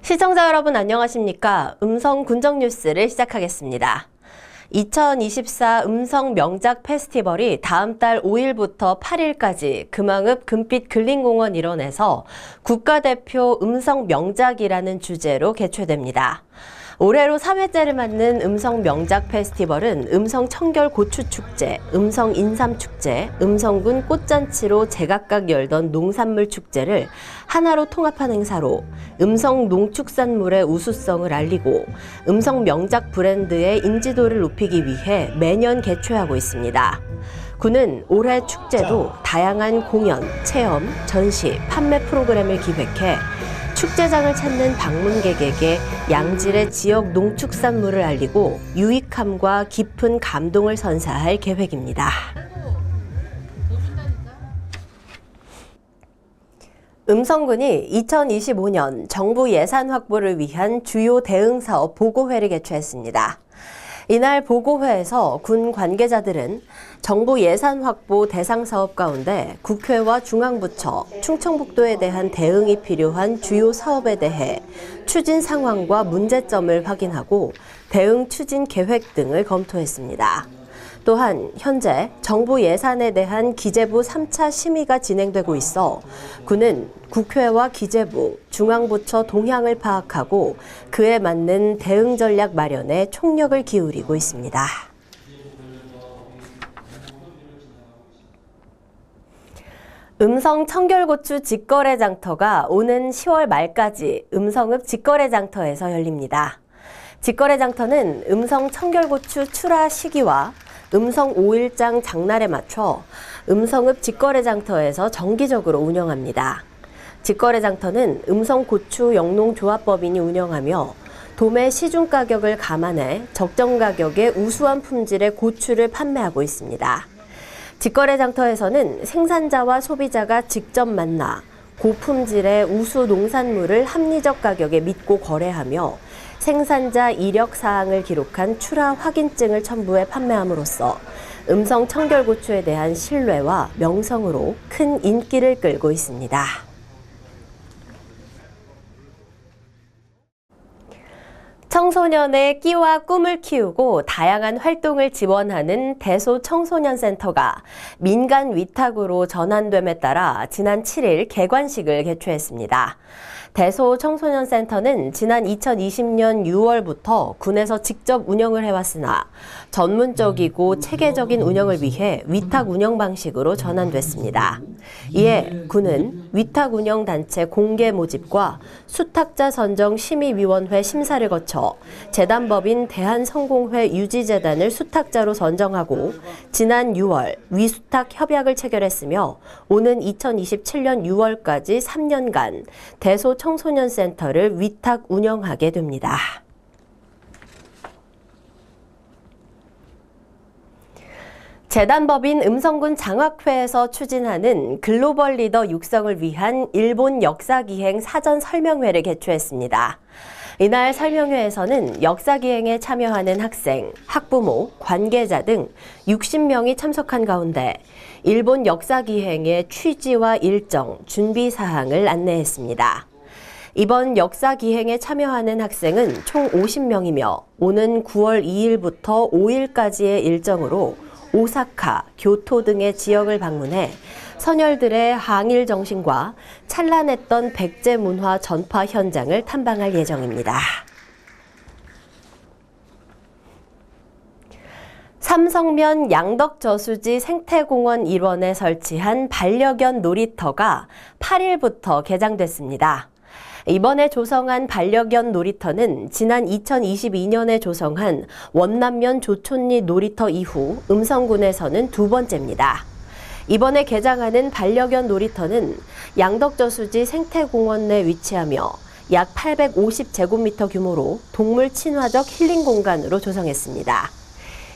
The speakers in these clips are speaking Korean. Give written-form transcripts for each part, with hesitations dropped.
시청자 여러분 안녕하십니까? 음성 군정 뉴스를 시작하겠습니다. 2024 음성 명작 페스티벌이 다음 달 5일부터 8일까지 금왕읍 금빛 근린공원 일원에서 국가대표 음성 명작이라는 주제로 개최됩니다. 올해로 3회째를 맞는 음성 명작 페스티벌은 음성 청결 고추축제, 음성 인삼축제, 음성군 꽃잔치로 제각각 열던 농산물 축제를 하나로 군합한 행사로 음성 농축산물의 우수성을 알리고 음성 명작 브랜드의 인지도를 높이기 위해 매년 개최하고 있습니다. 군은 올해 축제도 다양한 공연, 체험, 전시, 판매 프로그램을 기획해 축제장을 찾는 방문객에게 양질의 지역 농축산물을 알리고 유익함과 깊은 감동을 선사할 계획입니다. 음성군이 2025년 정부 예산 확보를 위한 주요 대응 사업 보고회를 개최했습니다. 이날 보고회에서 군 관계자들은 정부 예산 확보 대상 사업 가운데 국회와 중앙부처, 충청북도에 대한 대응이 필요한 주요 사업에 대해 추진 상황과 문제점을 확인하고 대응 추진 계획 등을 검토했습니다. 또한 현재 정부 예산에 대한 기재부 3차 심의가 진행되고 있어 군은 국회와 기재부, 중앙부처 동향을 파악하고 그에 맞는 대응 전략 마련에 총력을 기울이고 있습니다. 음성 청결고추 직거래 장터가 오는 10월 말까지 음성읍 직거래 장터에서 열립니다. 직거래 장터는 음성 청결고추 출하 시기와 음성 5일장 장날에 맞춰 음성읍 직거래 장터에서 정기적으로 운영합니다. 직거래 장터는 음성고추 영농조합법인이 운영하며 도매 시중 가격을 감안해 적정 가격의 우수한 품질의 고추를 판매하고 있습니다. 직거래 장터에서는 생산자와 소비자가 직접 만나 고품질의 우수 농산물을 합리적 가격에 믿고 거래하며 생산자 이력 사항을 기록한 출하 확인증을 첨부해 판매함으로써 음성 청결고추에 대한 신뢰와 명성으로 큰 인기를 끌고 있습니다. 청소년의 끼와 꿈을 키우고 다양한 활동을 지원하는 대소청소년센터가 민간 위탁으로 전환됨에 따라 지난 7일 개관식을 개최했습니다. 대소청소년센터는 지난 2020년 6월부터 군에서 직접 운영을 해왔으나 전문적이고 체계적인 운영을 위해 위탁 운영 방식으로 전환됐습니다. 이에 군은 위탁 운영 단체 공개 모집과 수탁자 선정 심의위원회 심사를 거쳐 재단법인 대한성공회 유지재단을 수탁자로 선정하고 지난 6월 위수탁 협약을 체결했으며 오는 2027년 6월까지 3년간 대소청소년센터를 위탁 운영하게 됩니다. 재단법인 음성군 장학회에서 추진하는 글로벌 리더 육성을 위한 일본 역사기행 사전 설명회를 개최했습니다. 이날 설명회에서는 역사기행에 참여하는 학생, 학부모, 관계자 등 60명이 참석한 가운데 일본 역사기행의 취지와 일정, 준비 사항을 안내했습니다. 이번 역사기행에 참여하는 학생은 총 50명이며 오는 9월 2일부터 5일까지의 일정으로 오사카, 교토 등의 지역을 방문해 선열들의 항일 정신과 찬란했던 백제 문화 전파 현장을 탐방할 예정입니다. 삼성면 양덕저수지 생태공원 일원에 설치한 반려견 놀이터가 8일부터 개장됐습니다. 이번에 조성한 반려견 놀이터는 지난 2022년에 조성한 원남면 조촌리 놀이터 이후 음성군에서는 두 번째입니다. 이번에 개장하는 반려견 놀이터는 양덕저수지 생태공원 내 위치하며 약 850제곱미터 규모로 동물 친화적 힐링 공간으로 조성했습니다.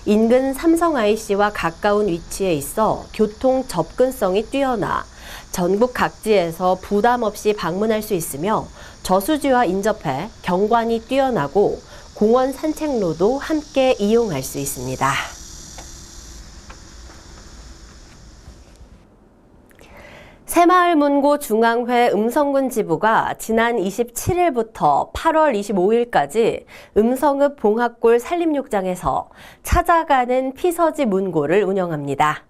인근 삼성 IC와 가까운 위치에 있어 교통 접근성이 뛰어나 전국 각지에서 부담 없이 방문할 수 있으며 저수지와 인접해 경관이 뛰어나고 공원 산책로도 함께 이용할 수 있습니다. 새마을문고 중앙회 음성군 지부가 지난 27일부터 8월 25일까지 음성읍 봉합골 산림욕장에서 찾아가는 피서지 문고를 운영합니다.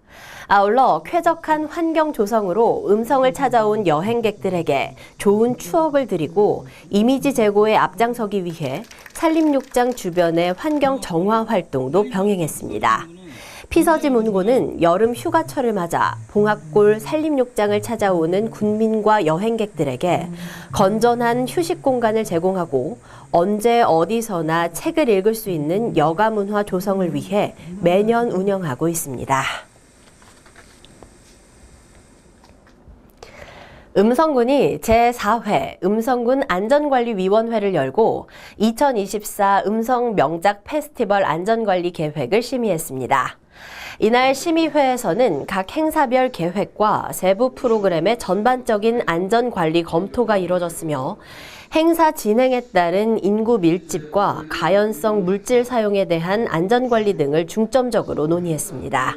아울러 쾌적한 환경 조성으로 음성을 찾아온 여행객들에게 좋은 추억을 드리고 이미지 제고에 앞장서기 위해 산림욕장 주변의 환경 정화 활동도 병행했습니다. 피서지 문고는 여름 휴가철을 맞아 봉합골 산림욕장을 찾아오는 군민과 여행객들에게 건전한 휴식 공간을 제공하고 언제 어디서나 책을 읽을 수 있는 여가 문화 조성을 위해 매년 운영하고 있습니다. 음성군이 제4회 음성군 안전관리위원회를 열고 2024 음성 명작 페스티벌 안전관리 계획을 심의했습니다. 이날 심의회에서는 각 행사별 계획과 세부 프로그램의 전반적인 안전관리 검토가 이뤄졌으며 행사 진행에 따른 인구 밀집과 가연성 물질 사용에 대한 안전관리 등을 중점적으로 논의했습니다.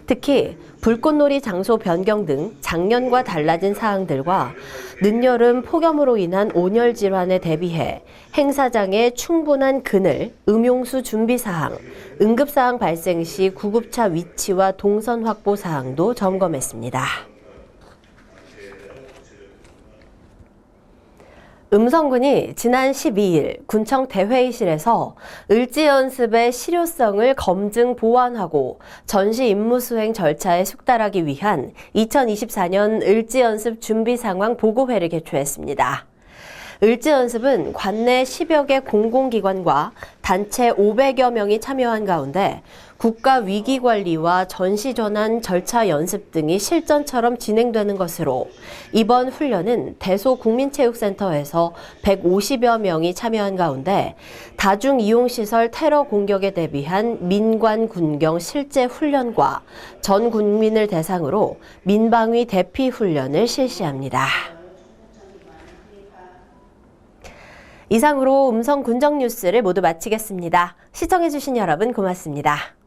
특히 불꽃놀이 장소 변경 등 작년과 달라진 사항들과 늦여름 폭염으로 인한 온열 질환에 대비해 행사장의 충분한 그늘, 음용수 준비 사항, 응급 사항 발생 시 구급차 위치와 동선 확보 사항도 점검했습니다. 음성군이 지난 12일 군청 대회의실에서 을지연습의 실효성을 검증 보완하고 전시 임무 수행 절차에 숙달하기 위한 2024년 을지연습 준비 상황 보고회를 개최했습니다. 을지연습은 관내 10여 개 공공기관과 단체 500여 명이 참여한 가운데 국가위기관리와 전시전환 절차 연습 등이 실전처럼 진행되는 것으로 이번 훈련은 대소국민체육센터에서 150여 명이 참여한 가운데 다중이용시설 테러 공격에 대비한 민관 군경 실제 훈련과 전 국민을 대상으로 민방위 대피 훈련을 실시합니다. 이상으로 음성 군정 뉴스를 모두 마치겠습니다. 시청해주신 여러분 고맙습니다.